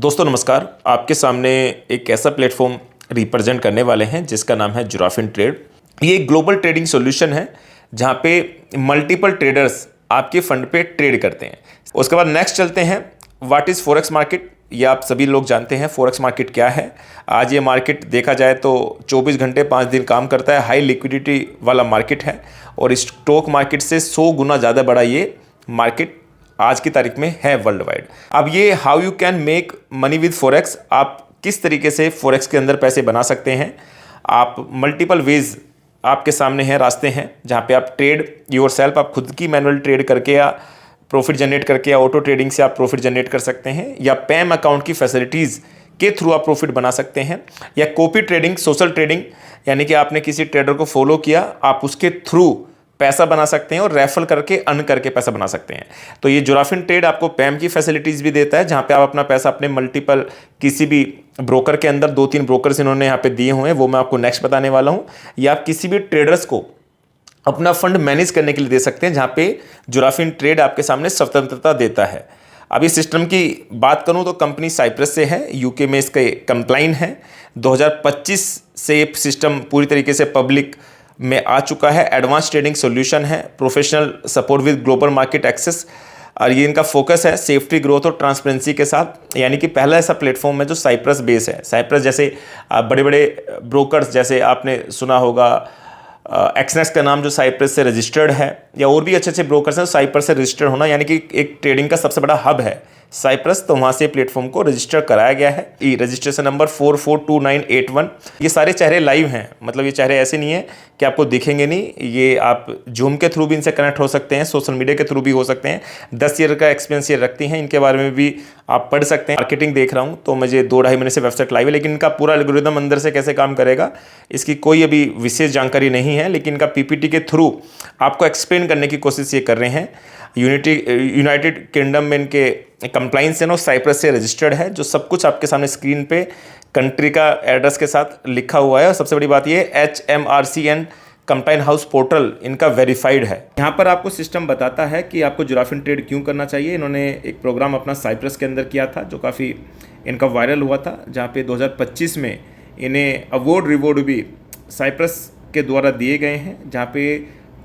दोस्तों नमस्कार। आपके सामने एक ऐसा प्लेटफॉर्म रिप्रेजेंट करने वाले हैं जिसका नाम है जुराफिन ट्रेड। ये एक ग्लोबल ट्रेडिंग सॉल्यूशन है जहां पे मल्टीपल ट्रेडर्स आपके फंड पे ट्रेड करते हैं। उसके बाद नेक्स्ट चलते हैं, व्हाट इज़ फॉरेक्स मार्केट। ये आप सभी लोग जानते हैं फॉरेक्स मार्केट क्या है। आज ये मार्केट देखा जाए तो 24 घंटे 5 दिन काम करता है, हाई लिक्विडिटी वाला मार्केट है और स्टॉक मार्केट से 100 गुना ज़्यादा बड़ा ये मार्केट आज की तारीख में है वर्ल्ड वाइड। अब ये how you can make money with forex, आप किस तरीके से फॉरेक्स के अंदर पैसे बना सकते हैं। आप मल्टीपल वेज आपके सामने हैं, रास्ते हैं जहाँ पे आप ट्रेड योरसेल्फ, आप खुद की मैनुअल ट्रेड करके या प्रॉफिट जनरेट करके या ऑटो ट्रेडिंग से आप प्रॉफिट जनरेट कर सकते हैं, या पैम अकाउंट की फैसिलिटीज़ के थ्रू आप प्रॉफिट बना सकते हैं, या कॉपी ट्रेडिंग, सोशल ट्रेडिंग, यानी कि आपने किसी ट्रेडर को फॉलो किया, आप उसके थ्रू पैसा बना सकते हैं और रेफर करके अर्न करके पैसा बना सकते हैं। तो ये जुराफिन ट्रेड आपको पैम की फैसिलिटीज़ भी देता है जहाँ पे आप अपना पैसा अपने मल्टीपल किसी भी ब्रोकर के अंदर, 2-3 ब्रोकर्स इन्होंने यहाँ पे दिए हुए हैं, वो मैं आपको नेक्स्ट बताने वाला हूँ। या आप किसी भी ट्रेडर्स को अपना फंड मैनेज करने के लिए दे सकते हैं जहाँ पे जुराफिन ट्रेड आपके सामने स्वतंत्रता देता है। अभी सिस्टम की बात करूँ तो कंपनी साइप्रस से है, यूके में इसके कंप्लाइन है। 2025 से ये सिस्टम पूरी तरीके से पब्लिक में आ चुका है। एडवांस ट्रेडिंग सॉल्यूशन है, professional support with global market access, और ये इनका फोकस है सेफ्टी, ग्रोथ और ट्रांसपेरेंसी के साथ। यानी कि पहला ऐसा प्लेटफॉर्म है जो साइप्रस बेस है। साइप्रस जैसे बड़े बड़े ब्रोकर्स, जैसे आपने सुना होगा एक्सनेक्स का नाम जो साइप्रस से रजिस्टर्ड है, या और भी अच्छे अच्छे ब्रोकर्स हैं साइप्रस से रजिस्टर्ड होना, यानी कि एक ट्रेडिंग का सबसे बड़ा हब है साइप्रस, तो वहाँ से प्लेटफॉर्म को रजिस्टर कराया गया है। ई रजिस्ट्रेशन नंबर 442981। ये सारे चेहरे लाइव हैं, मतलब ये चेहरे ऐसे नहीं है कि आपको दिखेंगे नहीं, ये आप जूम के थ्रू भी इनसे कनेक्ट हो सकते हैं, सोशल मीडिया के थ्रू भी हो सकते हैं। 10 ईयर का एक्सपीरियंस ये रखती हैं, इनके बारे में भी आप पढ़ सकते हैं। मार्केटिंग देख रहा हूँ तो मुझे 2-2.5 महीने से वेबसाइट लाइव है, लेकिन इनका पूरा एल्गोरिदम अंदर से कैसे काम करेगा इसकी कोई अभी विशेष जानकारी नहीं है, लेकिन इनका पीपीटी के थ्रू आपको एक्सप्लेन करने की कोशिश ये कर रहे हैं। यूनाइटेड किंगडम में इनके कंप्लाइंस है ना, साइप्रस से रजिस्टर्ड है, जो सब कुछ आपके सामने स्क्रीन पे कंट्री का एड्रेस के साथ लिखा हुआ है। और सबसे बड़ी बात ये HMRCN कंप्लाइन हाउस पोर्टल इनका वेरीफाइड है। यहाँ पर आपको सिस्टम बताता है कि आपको जुराफिन ट्रेड क्यों करना चाहिए। इन्होंने एक प्रोग्राम अपना साइप्रस के अंदर किया था जो काफ़ी इनका वायरल हुआ था, जहाँ पे 2025 में इन्हें अवार्ड रिवॉर्ड भी साइप्रस के द्वारा दिए गए हैं, जहाँ पे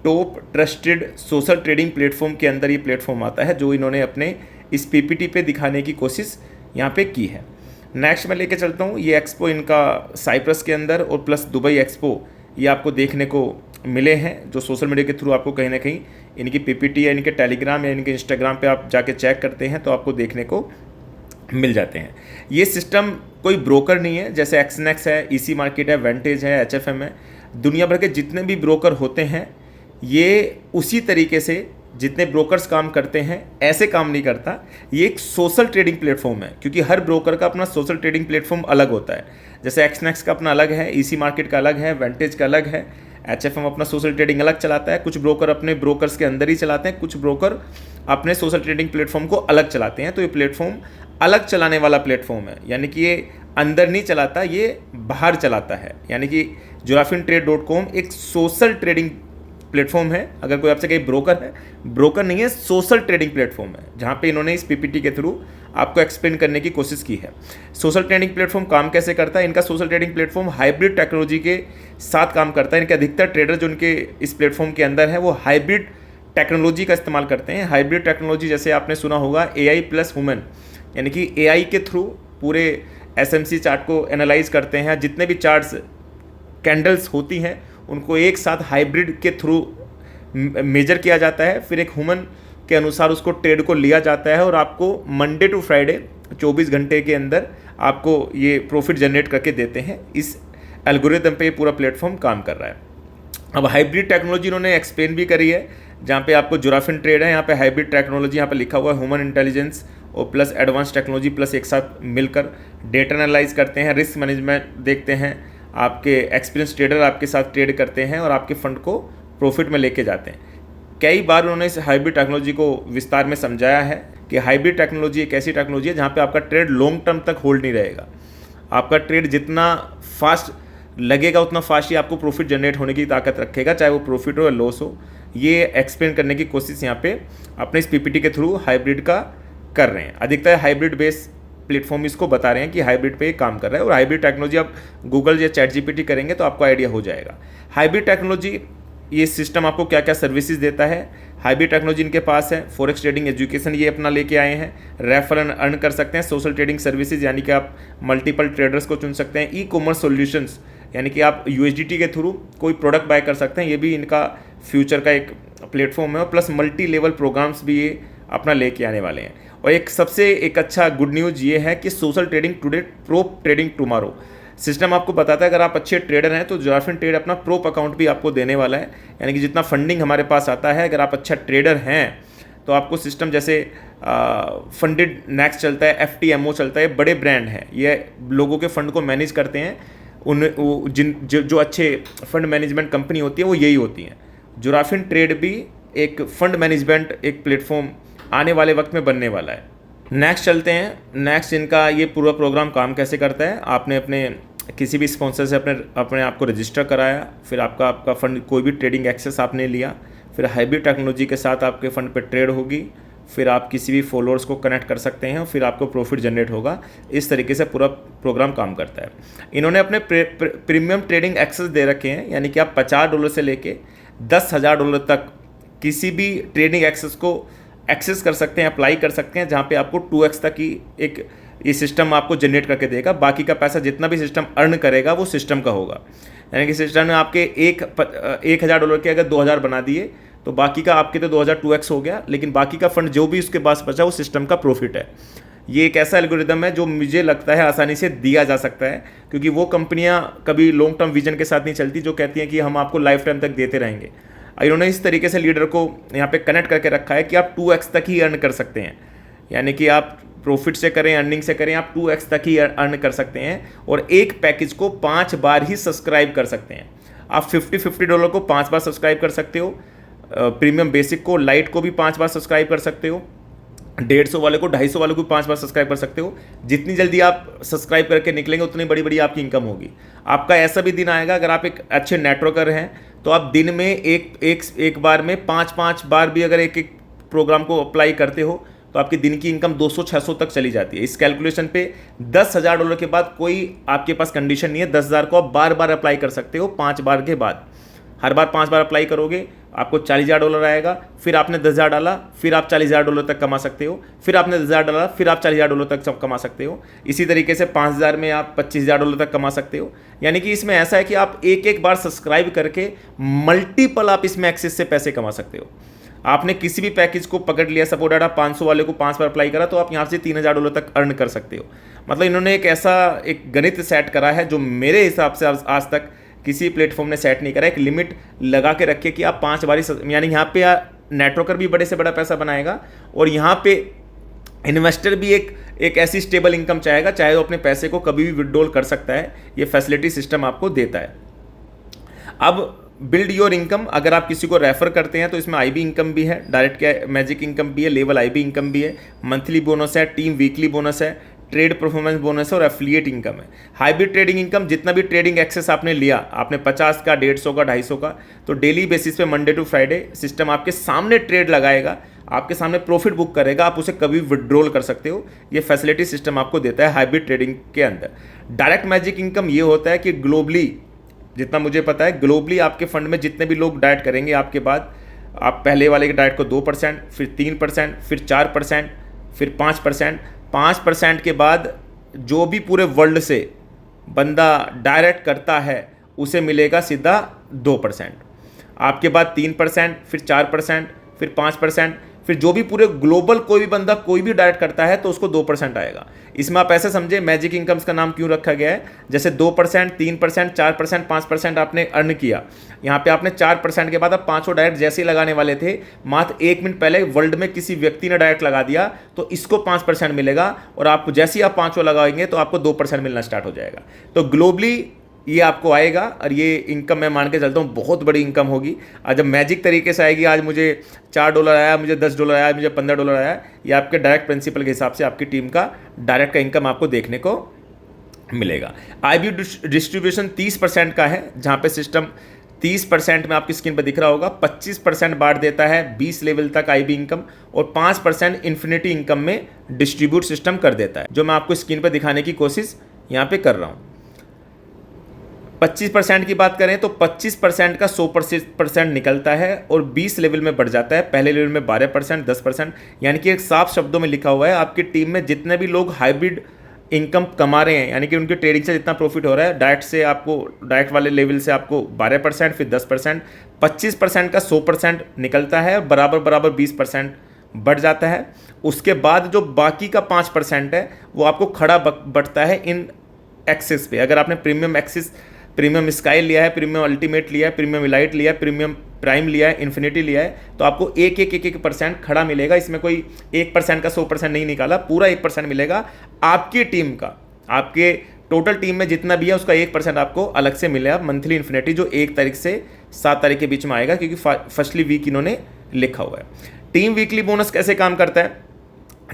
top trusted social trading platform के अंदर ये प्लेटफॉर्म आता है, जो इन्होंने अपने इस पीपीटी पे दिखाने की कोशिश यहाँ पे की है। नेक्स्ट मैं लेके चलता हूँ, ये एक्सपो इनका साइप्रस के अंदर और प्लस दुबई एक्सपो ये आपको देखने को मिले हैं, जो सोशल मीडिया के थ्रू आपको कहीं ना कहीं इनकी पीपीटी या इनके टेलीग्राम या इनके इंस्टाग्राम पे आप जाके चेक करते हैं तो आपको देखने को मिल जाते हैं। ये सिस्टम कोई ब्रोकर नहीं है, जैसे एक्सनेक्स है, ईसी मार्केट है, वेंटेज है, HFM है। दुनिया भर के जितने भी ब्रोकर होते हैं ये उसी तरीके से जितने ब्रोकर्स काम करते हैं ऐसे काम नहीं करता। ये एक सोशल ट्रेडिंग प्लेटफॉर्म है, क्योंकि हर ब्रोकर का अपना सोशल ट्रेडिंग प्लेटफॉर्म अलग होता है। जैसे एक्सनेक्स का अपना अलग है, ईसी मार्केट का अलग है, वेंटेज का अलग है, HFM अपना सोशल ट्रेडिंग अलग चलाता है। कुछ ब्रोकर अपने ब्रोकर्स के अंदर ही चलाते हैं, कुछ ब्रोकर अपने सोशल ट्रेडिंग प्लेटफॉर्म को अलग चलाते हैं। तो ये प्लेटफॉर्म अलग चलाने वाला प्लेटफॉर्म है, यानी कि ये अंदर नहीं चलाता, ये बाहर चलाता है। यानी कि jurafintrade.com एक सोशल ट्रेडिंग प्लेटफॉर्म है। अगर कोई आपसे कहीं ब्रोकर है, ब्रोकर नहीं है, सोशल ट्रेडिंग प्लेटफॉर्म है, जहाँ पे इन्होंने इस पीपीटी के थ्रू आपको एक्सप्लेन करने की कोशिश की है। सोशल ट्रेडिंग प्लेटफॉर्म काम कैसे करता है, इनका social trading platform hybrid technology के साथ काम करता है। इनके अधिकतर ट्रेडर जो इनके इस प्लेटफॉर्म के अंदर है वो हाइब्रिड टेक्नोलॉजी का इस्तेमाल करते हैं। हाइब्रिड टेक्नोलॉजी जैसे आपने सुना होगा AI प्लस ह्यूमन, यानी कि AI के थ्रू पूरे SMC चार्ट को एनालाइज करते हैं। जितने भी चार्ट्स कैंडल्स होती हैं उनको एक साथ हाइब्रिड के थ्रू मेजर किया जाता है, फिर एक ह्यूमन के अनुसार उसको ट्रेड को लिया जाता है और आपको मंडे टू फ्राइडे 24 घंटे के अंदर आपको ये प्रॉफिट जनरेट करके देते हैं। इस एल्गोरिदम पे पूरा प्लेटफॉर्म काम कर रहा है। अब हाइब्रिड टेक्नोलॉजी इन्होंने एक्सप्लेन भी करी है, जहाँ पे आपको जुराफिन ट्रेड है, यहाँ पे हाइब्रिड टेक्नोलॉजी यहाँ पे लिखा हुआ है, ह्यूमन इंटेलिजेंस और प्लस एडवांस टेक्नोलॉजी प्लस एक साथ मिलकर डेटा एनालाइज करते हैं, रिस्क मैनेजमेंट देखते हैं, आपके एक्सपीरियंस ट्रेडर आपके साथ ट्रेड करते हैं और आपके फंड को प्रॉफिट में लेके जाते हैं। कई बार उन्होंने इस हाइब्रिड टेक्नोलॉजी को विस्तार में समझाया है कि हाइब्रिड टेक्नोलॉजी एक ऐसी टेक्नोलॉजी है जहाँ पे आपका ट्रेड लॉन्ग टर्म तक होल्ड नहीं रहेगा। आपका ट्रेड जितना फास्ट लगेगा उतना फास्ट ही आपको प्रॉफिट जनरेट होने की ताकत रखेगा, चाहे वो प्रॉफिट हो या लॉस हो। ये एक्सप्लेन करने की कोशिश यहाँ पे अपने इस पीपीटी के थ्रू हाइब्रिड का कर रहे हैं। अधिकतर हाइब्रिड बेस प्लेटफॉर्म इसको बता रहे हैं कि हाइब्रिड पे ये काम कर रहा है। और हाइब्रिड टेक्नोलॉजी आप गूगल या चैट जीपीटी करेंगे तो आपको आइडिया हो जाएगा। हाइब्रिड टेक्नोलॉजी ये सिस्टम आपको क्या क्या सर्विसेज देता है। हाइब्रिड टेक्नोलॉजी इनके पास है, फॉरेक्स ट्रेडिंग एजुकेशन ये अपना लेके आए हैं, रेफरल अर्न कर सकते हैं, सोशल ट्रेडिंग सर्विसेज यानी कि आप मल्टीपल ट्रेडर्स को चुन सकते हैं, ई कॉमर्स सॉल्यूशंस यानी कि आप यूएसडीटी के थ्रू कोई प्रोडक्ट बाय कर सकते हैं, ये भी इनका फ्यूचर का एक प्लेटफॉर्म है। और प्लस मल्टी लेवल प्रोग्राम्स भी ये अपना लेके आने वाले हैं। और एक अच्छा गुड न्यूज़ ये है कि social trading today, pro trading tomorrow system आपको बताता है अगर आप अच्छे ट्रेडर हैं तो जुराफिन ट्रेड अपना प्रो अकाउंट भी आपको देने वाला है। यानी कि जितना फंडिंग हमारे पास आता है, अगर आप अच्छा ट्रेडर हैं तो आपको सिस्टम जैसे फंडेड नेक्स्ट चलता है, FTMO चलता है, बड़े ब्रांड हैं, ये लोगों के फंड को मैनेज करते हैं। जो अच्छे फंड मैनेजमेंट कंपनी होती है वो यही होती हैं। जुराफिन ट्रेड भी एक फंड मैनेजमेंट एक प्लेटफॉर्म आने वाले वक्त में बनने वाला है। नेक्स्ट चलते हैं। नेक्स्ट इनका ये पूरा प्रोग्राम काम कैसे करता है। आपने अपने किसी भी स्पॉन्सर से अपने आप को रजिस्टर कराया, फिर आपका फंड कोई भी ट्रेडिंग एक्सेस आपने लिया, फिर हाइब्रिड टेक्नोलॉजी के साथ आपके फंड पे ट्रेड होगी, फिर आप किसी भी फॉलोअर्स को कनेक्ट कर सकते हैं और फिर आपको प्रॉफिट जनरेट होगा। इस तरीके से पूरा प्रोग्राम काम करता है। इन्होंने अपने प्रीमियम ट्रेडिंग एक्सेस दे रखे हैं, यानी कि आप $50 से लेके $10,000 तक किसी भी ट्रेडिंग एक्सेस को एक्सेस कर सकते हैं, अप्लाई कर सकते हैं, जहाँ पे आपको 2x तक की एक ये सिस्टम आपको जनरेट करके देगा। बाकी का पैसा जितना भी सिस्टम अर्न करेगा वो सिस्टम का होगा। यानी कि सिस्टम ने आपके $1,000 के अगर 2,000 बना दिए तो बाकी का आपके तो 2,000 2x हो गया, लेकिन बाकी का फंड जो भी उसके पास बचा वो सिस्टम का प्रॉफिट है। ये एक ऐसा एल्गोरिदम है जो मुझे लगता है आसानी से दिया जा सकता है, क्योंकि वो कंपनियां कभी लॉन्ग टर्म विजन के साथ नहीं चलती जो कहती हैं कि हम आपको लाइफ टाइम तक देते रहेंगे। इन्होंने इस तरीके से लीडर को यहाँ पे कनेक्ट करके रखा है कि आप 2x तक ही अर्न कर सकते हैं। यानी कि आप प्रॉफिट से करें, अर्निंग से करें, आप 2x तक ही अर्न कर सकते हैं और एक पैकेज को 5 बार ही सब्सक्राइब कर सकते हैं। आप $50 को 5 बार सब्सक्राइब कर सकते हो, प्रीमियम बेसिक को, लाइट को भी 5 बार सब्सक्राइब कर सकते हो, 150 वाले को, 250 वाले को 5 बार सब्सक्राइब कर सकते हो। जितनी जल्दी आप सब्सक्राइब करके निकलेंगे उतनी बड़ी बड़ी आपकी इनकम होगी। आपका ऐसा भी दिन आएगा, अगर आप एक अच्छे नेटवर्कर हैं तो आप दिन में एक बार में 5 बार भी अगर एक प्रोग्राम को अप्लाई करते हो तो आपकी दिन की इनकम 200-600 तक चली जाती है। इस कैलकुलेशन पे $10,000 के बाद कोई आपके पास कंडीशन नहीं है। 10,000 को आप बार बार अप्लाई कर सकते हो 5 बार के बाद। हर बार 5 बार अप्लाई करोगे आपको $40,000 आएगा, फिर आपने 10,000 डाला, फिर आप $40,000 तक कमा सकते हो, फिर आपने 10,000 डाला, फिर आप $40,000 तक कमा सकते हो। इसी तरीके से 5,000 में आप $25,000 तक कमा सकते हो। यानी कि इसमें ऐसा है कि आप एक बार सब्सक्राइब करके मल्टीपल आप इसमें एक्सेस से पैसे कमा सकते हो। आपने किसी भी पैकेज को पकड़ लिया, सपोर्ट डाटा 500 वाले को 5 बार अप्लाई करा तो आप यहाँ से $3,000 तक अर्न कर सकते हो। मतलब इन्होंने एक गणित सेट करा है जो मेरे हिसाब से आज तक किसी प्लेटफॉर्म ने सेट नहीं करा। एक लिमिट लगा के रखे कि आप 5 बार, यानी यहाँ पे नेटवर्कर भी बड़े से बड़ा पैसा बनाएगा और यहाँ पे इन्वेस्टर भी एक ऐसी स्टेबल इनकम चाहेगा, चाहे वो अपने पैसे को कभी भी विड्रॉल कर सकता है। ये फैसिलिटी सिस्टम आपको देता है। अब बिल्ड योर इनकम, अगर आप किसी को रेफर करते हैं तो इसमें IB इनकम भी है, डायरेक्ट मैजिक इनकम भी है, लेवल IB इनकम भी है, मंथली बोनस है, टीम वीकली बोनस है, ट्रेड परफॉर्मेंस बोनस है और एफिलिएट इनकम है। हाइब्रिड ट्रेडिंग इनकम, जितना भी ट्रेडिंग एक्सेस आपने लिया, आपने 50 का, 150 का, 250 का, तो डेली बेसिस पे मंडे टू फ्राइडे सिस्टम आपके सामने ट्रेड लगाएगा, आपके सामने प्रॉफिट बुक करेगा, आप उसे कभी विड्रॉल कर सकते हो। ये फैसिलिटी सिस्टम आपको देता है हाइब्रिड ट्रेडिंग के अंदर। डायरेक्ट मैजिक इनकम ये होता है कि ग्लोबली, जितना मुझे पता है, ग्लोबली आपके फंड में जितने भी लोग डाइट करेंगे आपके बाद, आप पहले वाले के डाइट को 2%, फिर 3%, फिर 4%, फिर 5%, 5% के बाद जो भी पूरे वर्ल्ड से बंदा डायरेक्ट करता है उसे मिलेगा सीधा 2%। आपके बाद 3%, फिर 4%, फिर 5%, फिर जो भी पूरे ग्लोबल कोई भी बंदा कोई भी डायरेक्ट करता है तो उसको 2% आएगा। इसमें आप ऐसे समझे मैजिक इनकम्स का नाम क्यों रखा गया है। जैसे 2%, 3%, 4%, 5% आपने अर्न किया, यहाँ पे आपने 4% के बाद आप 5 डायरेक्ट जैसे ही लगाने वाले थे, मात्र 1 मिनट पहले वर्ल्ड में किसी व्यक्ति ने डायरेक्ट लगा दिया तो इसको 5% मिलेगा, और आप जैसे ही आप 5 लगाएंगे तो आपको 2% मिलना स्टार्ट हो जाएगा। तो ग्लोबली ये आपको आएगा, और ये इनकम मैं मान के चलता हूँ बहुत बड़ी इनकम होगी। और जब मैजिक तरीके से आएगी, आज मुझे $4 आया, मुझे $10 आया, मुझे $15 आया, ये आपके डायरेक्ट प्रिंसिपल के हिसाब से आपकी टीम का डायरेक्ट का इनकम आपको देखने को मिलेगा। IB डिस्ट्रीब्यूशन 30% का है, जहाँ पे सिस्टम 30% में आपकी स्क्रीन पर दिख रहा होगा, 25% बांट देता है 20 लेवल तक आईबी इनकम, और 5% इन्फिनिटी इनकम में डिस्ट्रीब्यूट सिस्टम कर देता है, जो मैं आपको स्क्रीन पर दिखाने की कोशिश यहाँ पे कर रहा हूँ। 25% की बात करें तो 25% का 100% निकलता है और 20 लेवल में बढ़ जाता है। पहले लेवल में 12%, 10%, यानी कि एक साफ शब्दों में लिखा हुआ है आपकी टीम में जितने भी लोग हाइब्रिड इनकम कमा रहे हैं, यानी कि उनकी ट्रेडिंग से जितना प्रॉफिट हो रहा है, डायरेक्ट से आपको, डायरेक्ट वाले लेवल से आपको 12%, फिर 10%, 25% का 100% निकलता है, बराबर बराबर 20% बढ़ जाता है। उसके बाद जो बाकी का 5% है वो आपको खड़ा बढ़ता है इन एक्सेस पे। अगर आपने प्रीमियम एक्सेस, प्रीमियम स्काई लिया है, प्रीमियम अल्टीमेट लिया है, प्रीमियम इलाइट लिया है, प्रीमियम प्राइम लिया है, इन्फिनिटी लिया है, तो आपको एक परसेंट खड़ा मिलेगा। इसमें कोई 1% का 100% नहीं निकाला, पूरा 1% मिलेगा आपकी टीम का। आपके टोटल टीम में जितना भी है उसका 1% आपको अलग से मिलेगा मंथली इन्फिनिटी, जो 1 तारीख से 7 तारीख के बीच में आएगा, क्योंकि फर्स्टली वीक इन्होंने लिखा हुआ है। टीम वीकली बोनस कैसे काम करता है?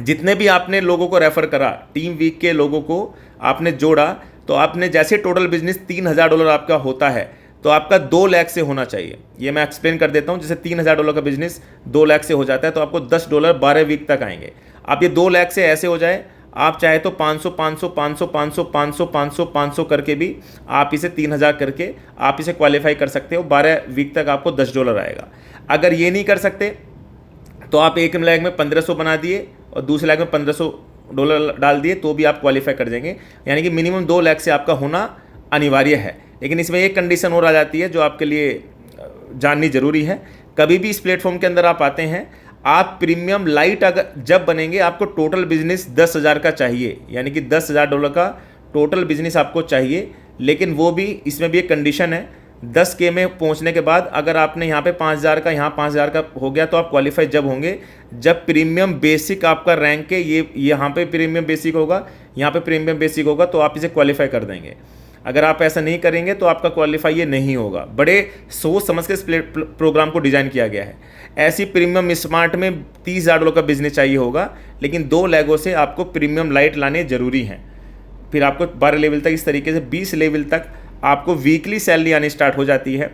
जितने भी आपने लोगों को रेफर करा, टीम वीक के लोगों को आपने जोड़ा, तो आपने जैसे टोटल बिजनेस $3000 आपका होता है तो आपका 2 लाख से होना चाहिए। ये मैं एक्सप्लेन कर देता हूँ। जैसे $3000 का बिजनेस 2 लाख से हो जाता है तो आपको $10 12 वीक तक आएंगे। आप ये 2 लाख से ऐसे हो जाए, आप चाहे तो 500 500 500 500 500 500 500 करके भी आप इसे 3000 करके आप इसे क्वालिफाई कर सकते हो। 12 वीक तक आपको $10 आएगा। अगर ये नहीं कर सकते तो आप एक लाख में 1500 बना दिए और दूसरे लाख में $1500 डाल दिए तो भी आप क्वालिफाई कर जाएंगे। यानी कि मिनिमम 2 लाख से आपका होना अनिवार्य है। लेकिन इसमें एक कंडीशन और आ जाती है जो आपके लिए जाननी जरूरी है। कभी भी इस प्लेटफॉर्म के अंदर आप आते हैं, आप प्रीमियम लाइट अगर जब बनेंगे, आपको टोटल बिजनेस 10,000 का चाहिए, यानी कि $10,000 का टोटल बिजनेस आपको चाहिए। लेकिन वो भी, इसमें भी एक कंडीशन है, 10K में पहुंचने के बाद अगर आपने यहाँ पे 5,000 का, यहाँ 5,000 का हो गया तो आप क्वालिफाई जब होंगे जब प्रीमियम बेसिक आपका रैंक है, ये यहाँ पे प्रीमियम बेसिक होगा, यहाँ पे प्रीमियम बेसिक होगा, तो आप इसे क्वालिफाई कर देंगे। अगर आप ऐसा नहीं करेंगे तो आपका क्वालिफाई ये नहीं होगा। बड़े सोच समझ के इस प्रोग्राम को डिज़ाइन किया गया है। ऐसी प्रीमियम स्मार्ट में $30,000 का बिजनेस चाहिए होगा, लेकिन 2 लैगों से आपको प्रीमियम लाइट लाने ज़रूरी हैं। फिर आपको 12 लेवल तक, इस तरीके से 20 लेवल तक आपको वीकली सैलरी आनी स्टार्ट हो जाती है,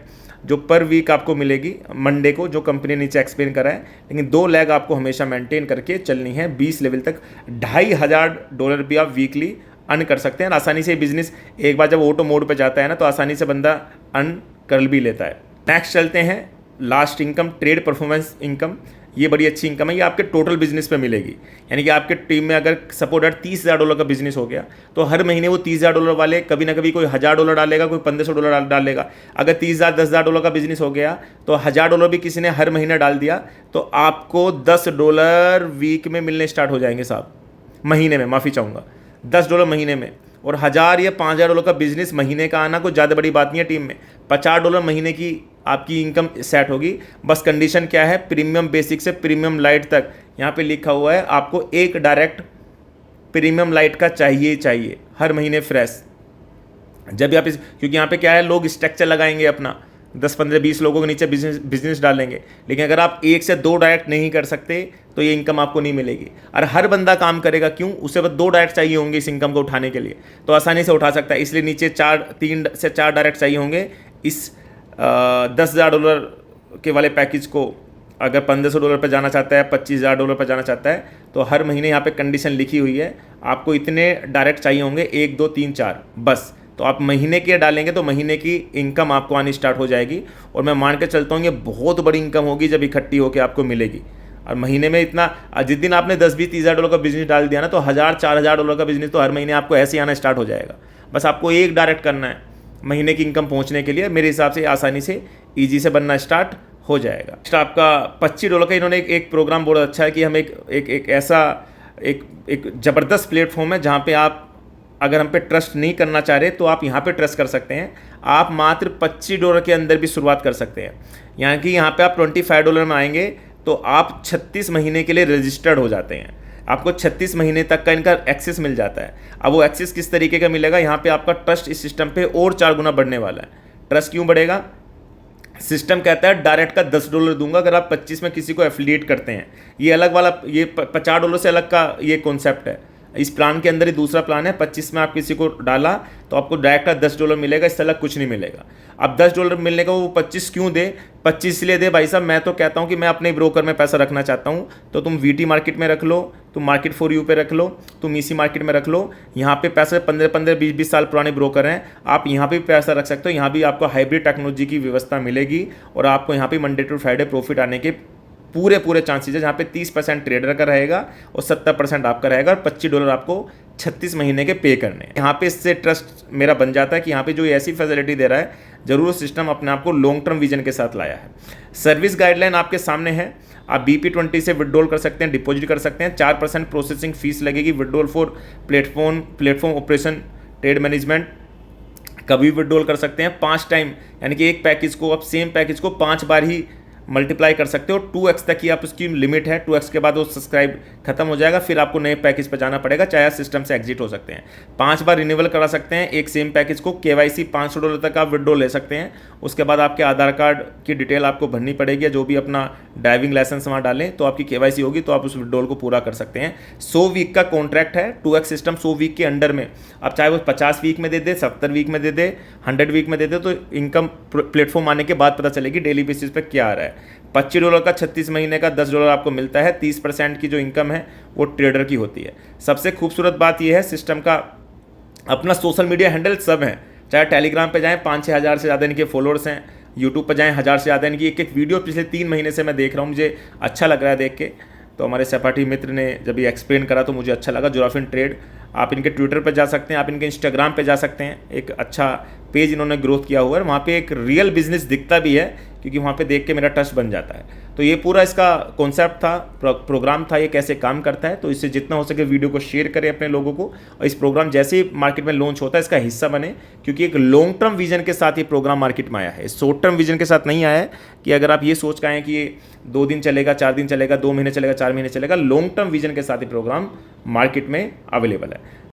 जो पर वीक आपको मिलेगी मंडे को, जो कंपनी ने नीचे एक्सप्लेन करा है। लेकिन 2 लाख आपको हमेशा मेंटेन करके चलनी है। 20 लेवल तक $2,500 भी आप वीकली अर्न कर सकते हैं। आसानी से बिजनेस एक बार जब ऑटो मोड पे जाता है ना, तो आसानी से बंदा अर्न कर भी लेता है। नेक्स्ट चलते हैं, last income, trade performance income. ये बड़ी अच्छी इनकम है, ये आपके टोटल बिजनेस पे मिलेगी। यानी कि आपके टीम में अगर सपोर्ट $30,000 का बिजनेस हो गया, तो हर महीने वो $30,000 वाले कभी ना कभी कोई $1,000 डालेगा, कोई $1,500 डालेगा। अगर 30,000 $10,000 का बिजनेस हो गया तो $1,000 भी किसी ने हर महीने डाल दिया, तो आपको $10 वीक में मिलने स्टार्ट हो जाएंगे साहब, महीने में, माफ़ी चाहूँगा, $10 महीने में। और 1,000 या $5,000 का बिजनेस महीने का आना कोई ज़्यादा बड़ी बात नहीं है। टीम में $50 महीने की आपकी इनकम सेट होगी। बस कंडीशन क्या है, प्रीमियम बेसिक से प्रीमियम लाइट तक यहाँ पे लिखा हुआ है, आपको एक डायरेक्ट प्रीमियम लाइट का चाहिए ही चाहिए हर महीने फ्रेश। जब भी आप क्योंकि यहाँ पे क्या है, लोग स्ट्रक्चर लगाएंगे अपना, 10 15 20 लोगों के नीचे बिजनेस डालेंगे। लेकिन अगर आप 1 से 2 डायरेक्ट नहीं कर सकते तो ये इनकम आपको नहीं मिलेगी। और हर बंदा काम करेगा, क्यों, उसे बस 2 डायरेक्ट चाहिए होंगे इस इनकम को उठाने के लिए, तो आसानी से उठा सकता है। इसलिए नीचे 3 से 4 डायरेक्ट चाहिए होंगे। इस $10,000 के वाले पैकेज को अगर $1,500 पर जाना चाहता है, $25,000 पर जाना चाहता है, तो हर महीने यहाँ पे कंडीशन लिखी हुई है, आपको इतने डायरेक्ट चाहिए होंगे, 1 2 3 4 बस। तो आप महीने के डालेंगे तो महीने की इनकम आपको आनी स्टार्ट हो जाएगी। और मैं मान के चलता हूँ ये बहुत बड़ी इनकम होगी जब इकट्ठी होकर आपको मिलेगी। और महीने में इतना, जिस दिन आपने 10-20 $30,000 का बिजनेस डाल दिया ना, तो $1,000-4,000 का बिजनेस तो हर महीने आपको ऐसे ही आना स्टार्ट हो जाएगा। बस आपको एक डायरेक्ट करना है महीने की इनकम पहुंचने के लिए। मेरे हिसाब से आसानी से ईजी से बनना स्टार्ट हो जाएगा। नेक्स्ट आपका $25 का इन्होंने एक प्रोग्राम बहुत अच्छा है कि हम एक ऐसा एक ज़बरदस्त प्लेटफॉर्म है जहाँ पे आप अगर हम पे ट्रस्ट नहीं करना चाह रहे तो आप यहाँ पे ट्रस्ट कर सकते हैं। आप मात्र $25 के अंदर भी शुरुआत कर सकते हैं। यानी कि यहाँ पे आप $25 में आएंगे तो आप 36 महीने के लिए रजिस्टर्ड हो जाते हैं। आपको 36 महीने तक का इनका एक्सेस मिल जाता है। अब वो एक्सेस किस तरीके का मिलेगा, यहाँ पे आपका ट्रस्ट इस सिस्टम पे और 4 गुना बढ़ने वाला है। ट्रस्ट क्यों बढ़ेगा, सिस्टम कहता है डायरेक्ट का $10 दूंगा अगर आप 25 में किसी को एफिलिएट करते हैं। ये अलग वाला, ये $50 से अलग का ये कॉन्सेप्ट है। इस प्लान के अंदर ही दूसरा प्लान है, 25 में आप किसी को डाला तो आपको डायरेक्ट $10 मिलेगा, इससे अलग कुछ नहीं मिलेगा। अब $10 मिलने का वो 25 क्यों दे? 25 इसलिए दे भाई साहब, मैं तो कहता हूँ कि मैं अपने ब्रोकर में पैसा रखना चाहता हूँ, तो तुम वीटी मार्केट में रख लो, तुम मार्केट फॉर यू पे रख लो, तुम ईसी मार्केट में रख लो। यहाँ पे पैसे 15-15, 20-20 साल पुराने ब्रोकर हैं, आप यहाँ पे भी पैसा रख सकते हो। यहाँ भी आपको हाइब्रिड टेक्नोलॉजी की व्यवस्था मिलेगी और आपको यहाँ पे मंडे टू फ्राइडे प्रॉफिट आने के पूरे चांसेस है, जहाँ पे 30% ट्रेडर का रहेगा और 70% आपका रहेगा और $25 आपको 36 महीने के पे करने हैं। यहाँ पे इससे ट्रस्ट मेरा बन जाता है कि यहाँ पे जो ऐसी फैसिलिटी दे रहा है, जरूर सिस्टम अपने आप को लॉन्ग टर्म विजन के साथ लाया है। सर्विस गाइडलाइन आपके सामने है, आप BP20 से विड्रॉल कर सकते हैं, डिपॉजिट कर सकते हैं। 4% प्रोसेसिंग फीस लगेगी। Withdrawal for platform operation, trade management कभी विड्रॉल कर सकते हैं 5 टाइम, यानी कि एक पैकेज को आप सेम पैकेज को 5 बार ही मल्टीप्लाई कर सकते हो। 2x तक की आप उसकी लिमिट है, 2x के बाद वो सब्सक्राइब खत्म हो जाएगा, फिर आपको नए पैकेज पर जाना पड़ेगा, चाहे आप सिस्टम से एग्जिट हो सकते हैं। 5 बार रिन्यूअल करा सकते हैं एक सेम पैकेज को। KYC $500 तक आप विड्रॉल ले सकते हैं। उसके बाद आपके आधार कार्ड की डिटेल आपको भरनी पड़ेगी, जो भी अपना ड्राइविंग लाइसेंस वहाँ डालें तो आपकी KYC होगी, तो आप उस विड्रॉल को पूरा कर सकते हैं। 100 वीक का कॉन्ट्रैक्ट है। 2x सिस्टम 100 वीक के अंडर में, आप चाहे वो 50 वीक में दे दे, 70 वीक में दे दे, 100 वीक में दे दे, तो इनकम प्लेटफॉर्म आने के बाद पता चलेगी डेली बेसिस पे क्या आ रहा है। $25 का 36 महीने का $10 आपको मिलता है। 30% की जो इनकम है वो ट्रेडर की होती है। सबसे खूबसूरत बात यह है, सिस्टम का अपना सोशल मीडिया हैंडल सब हैं, चाहे टेलीग्राम पे जाएं, 5-6 हज़ार से ज़्यादा इनके फॉलोअर्स हैं। यूट्यूब पर जाएं, 1000 से ज़्यादा इनकी एक वीडियो पिछले 3 महीने से मैं देख रहा हूँ, मुझे अच्छा लग रहा है देख के। तो हमारे सहपाठी मित्र ने जब ये एक्सप्लेन करा तो मुझे अच्छा लगा। जोराफिन ट्रेड, आप इनके ट्विटर पर जा सकते हैं, आप इनके इंस्टाग्राम पे जा सकते हैं। एक अच्छा पेज इन्होंने ग्रोथ किया हुआ है, वहाँ पे एक रियल बिजनेस दिखता भी है, क्योंकि वहाँ पे देख के मेरा टच बन जाता है। तो ये पूरा इसका कॉन्सेप्ट था, प्रोग्राम था, ये कैसे काम करता है। तो इससे जितना हो सके वीडियो को शेयर करें अपने लोगों को, और इस प्रोग्राम जैसे ही मार्केट में लॉन्च होता है इसका हिस्सा बने, क्योंकि एक लॉन्ग टर्म विजन के साथ ये प्रोग्राम मार्केट में आया है। शॉर्ट टर्म विजन के साथ नहीं आया है कि अगर आप ये सोच के आए कि ये 2 दिन चलेगा, 4 दिन चलेगा, 2 महीने चलेगा, 4 महीने चलेगा। लॉन्ग टर्म विजन के साथ ये प्रोग्राम मार्केट में अवेलेबल है।